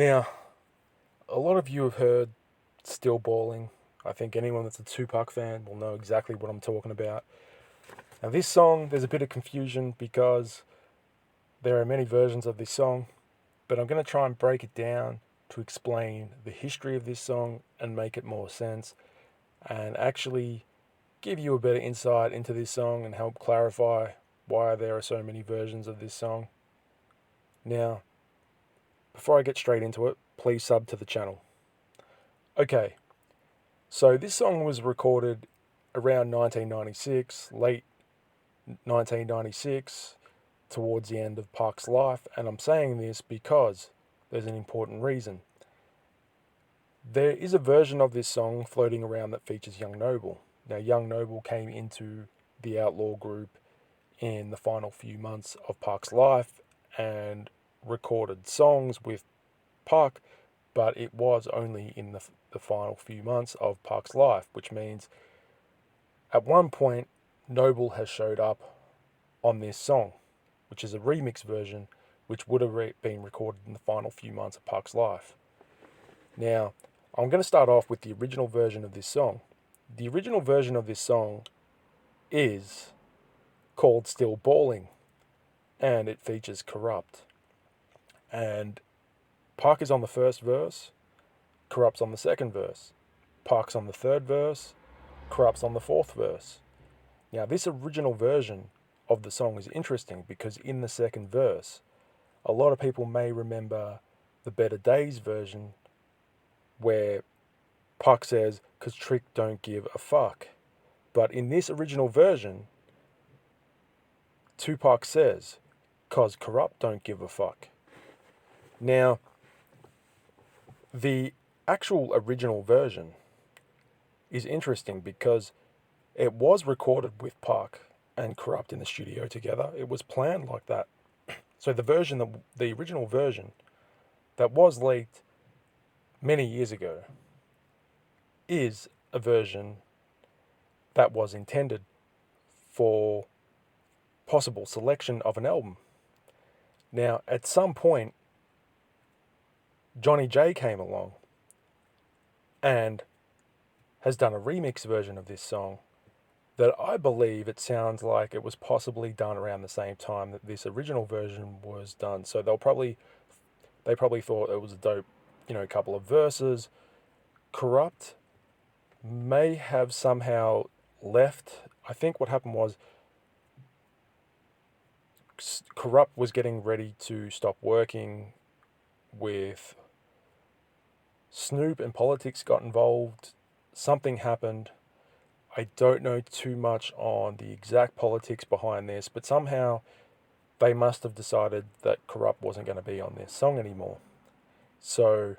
Now, a lot of you have heard Still Balling. I think anyone that's a Tupac fan will know exactly what I'm talking about. Now, this song, there's a bit of confusion because there are many versions of this song, but I'm going to try and break it down to explain the history of this song and make it more sense and actually give you a better insight into this song and help clarify why there are so many versions of this song. Now, before I get straight into it, please sub to the channel. Okay, so this song was recorded around 1996, late 1996, towards the end of Pac's life, and I'm saying this because there's an important reason. There is a version of this song floating around that features Young Noble. Now, Young Noble came into the Outlaw group in the final few months of Pac's life and recorded songs with Pac, but it was only in the final few months of Pac's life, which means at one point Noble has showed up on this song, which is a remix version, which would have been recorded in the final few months of Pac's life. Now, I'm going to start off with the original version of this song. The original version of this song is called Still Balling, and it features Kurupt. And Pac is on the first verse, Kurupt's on the second verse. Pac's on the third verse, Kurupt's on the fourth verse. Now, this original version of the song is interesting because in the second verse, a lot of people may remember the Better Days version where Pac says, "'Cause Trick don't give a fuck." But in this original version, Tupac says, "'Cause Kurupt don't give a fuck." Now, the actual original version is interesting because it was recorded with Pac and Kurupt in the studio together. It was planned like that. So the original version that was leaked many years ago is a version that was intended for possible selection of an album. Now, at some point, Johnny J came along and has done a remix version of this song that I believe it sounds like it was possibly done around the same time that this original version was done. So they probably thought it was a dope, couple of verses. Kurupt may have somehow left. I think what happened was Kurupt was getting ready to stop working with Snoop and politics got involved. Something happened. I don't know too much on the exact politics behind this, but somehow they must have decided that Kurupt wasn't going to be on this song anymore. So,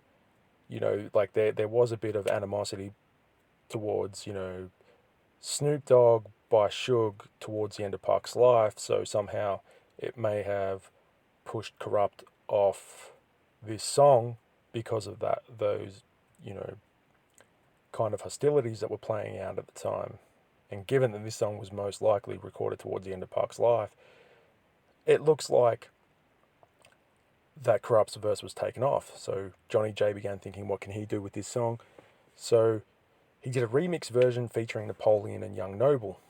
there was a bit of animosity towards, Snoop Dogg by Suge towards the end of Pac's life, so somehow it may have pushed Kurupt off this song because of those, kind of hostilities that were playing out at the time. And given that this song was most likely recorded towards the end of Pac's life, it looks like that Kurupt's verse was taken off. So Johnny J began thinking, what can he do with this song? So he did a remix version featuring Napoleon and Young Noble.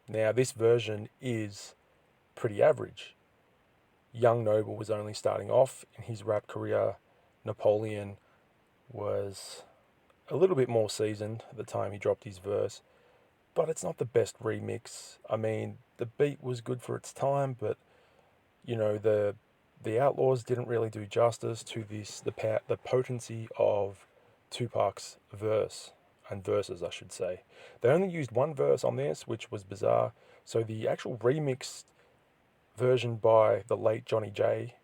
Now, this version is pretty average. Young Noble was only starting off in his rap career. Napoleon was a little bit more seasoned at the time he dropped his verse, but it's not the best remix. I mean, the beat was good for its time, but the Outlaws didn't really do justice to the potency of Tupac's verse and verses, I should say. They only used one verse on this, which was bizarre. So the actual remixed version by the late Johnny J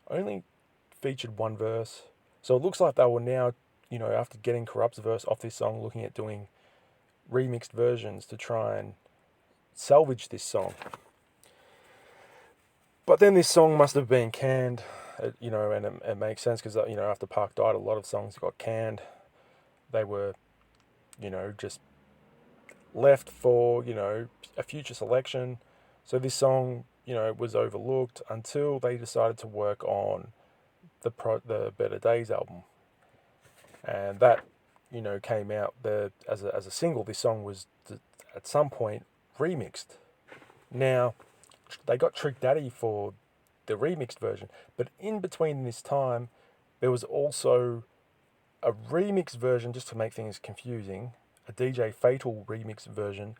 only featured one verse. So it looks like they were now, after getting Kurupt's verse off this song, looking at doing remixed versions to try and salvage this song. But then this song must have been canned, and it makes sense because, after Pac died, a lot of songs got canned. They were, just left for, a future selection. So this song, was overlooked until they decided to work on the Better Days album, and that, came out as a single. This song was at some point remixed. Now, they got Trick Daddy for the remixed version, but in between this time, there was also a remix version, just to make things confusing, a DJ Fatal remix version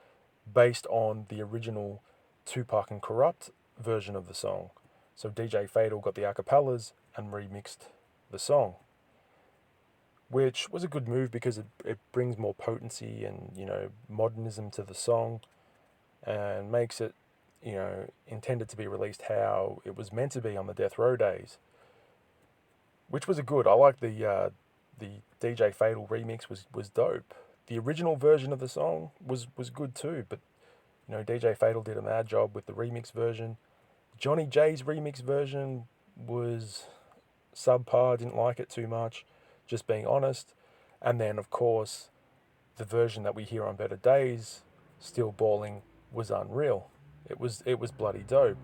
based on the original Tupac and Kurupt version of the song. So DJ Fatal got the acapellas and remixed the song, which was a good move because it brings more potency and, modernism to the song, and makes it, intended to be released how it was meant to be on the Death Row days, which was a good. I like the DJ Fatal remix was dope. The original version of the song was good too, but DJ Fatal did a mad job with the remix version. Johnny J's remix version was subpar, didn't like it too much, just being honest. And then, of course, the version that we hear on Better Days, Still Balling, was unreal. It was bloody dope.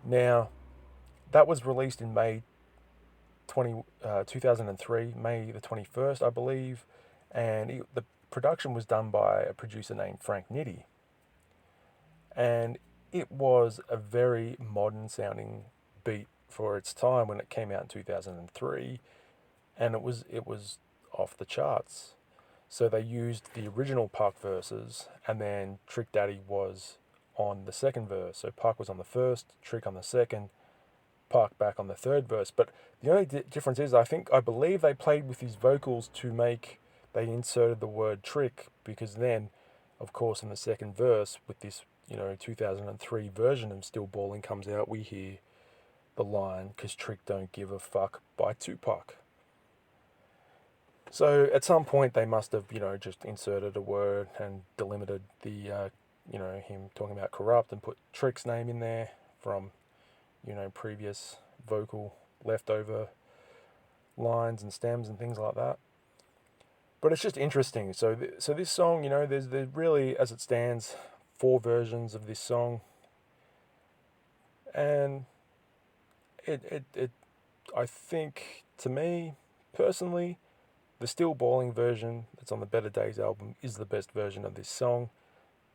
Now, that was released in May 2003, May the 21st, I believe, and the production was done by a producer named Frank Nitti. And it was a very modern sounding beat for its time when it came out in 2003, and it was off the charts. So they used the original Pac verses, and then Trick Daddy was on the second verse. So Pac was on the first, Trick on the second, Pac back on the third verse. But the only difference is, I believe they played with his vocals they inserted the word Trick, because then, of course, in the second verse, with this 2003 version of Still Balling comes out, we hear the line, "'Cause Trick don't give a fuck" by Tupac. So at some point they must have, just inserted a word and delimited the, him talking about Kurupt, and put Trick's name in there from, previous vocal leftover lines and stems and things like that. But it's just interesting. So this song, there's really, as it stands, 4 versions of this song, and it I think, to me personally, the Still Balling version that's on the Better Days album is the best version of this song.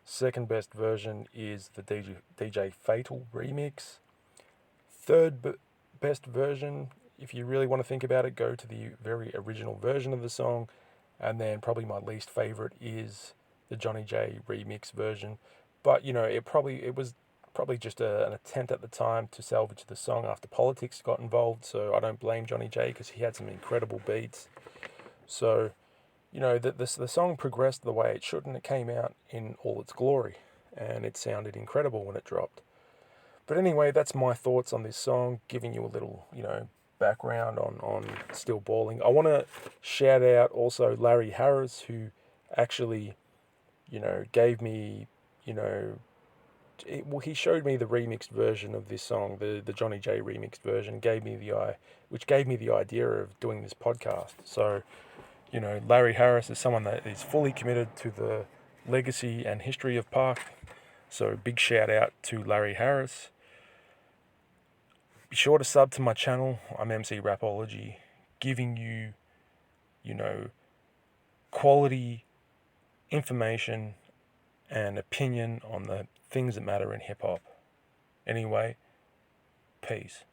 Second best version is the DJ Fatal remix. Third best version, if you really want to think about it, go to the very original version of the song. And then probably my least favorite is the Johnny J remix version. But, it was probably just an attempt at the time to salvage the song after politics got involved. So I don't blame Johnny J, because he had some incredible beats. So, the song progressed the way it should, and it came out in all its glory. And it sounded incredible when it dropped. But anyway, that's my thoughts on this song, giving you a little, background on Still Balling. I want to shout out also Larry Harris, who actually, gave me, he showed me the remixed version of this song, the Johnny J remixed version, which gave me the idea of doing this podcast. So, Larry Harris is someone that is fully committed to the legacy and history of Pac. So big shout out to Larry Harris. Be sure to sub to my channel. I'm Emcee Rapology, giving you, quality information and opinion on the things that matter in hip hop. Anyway, peace.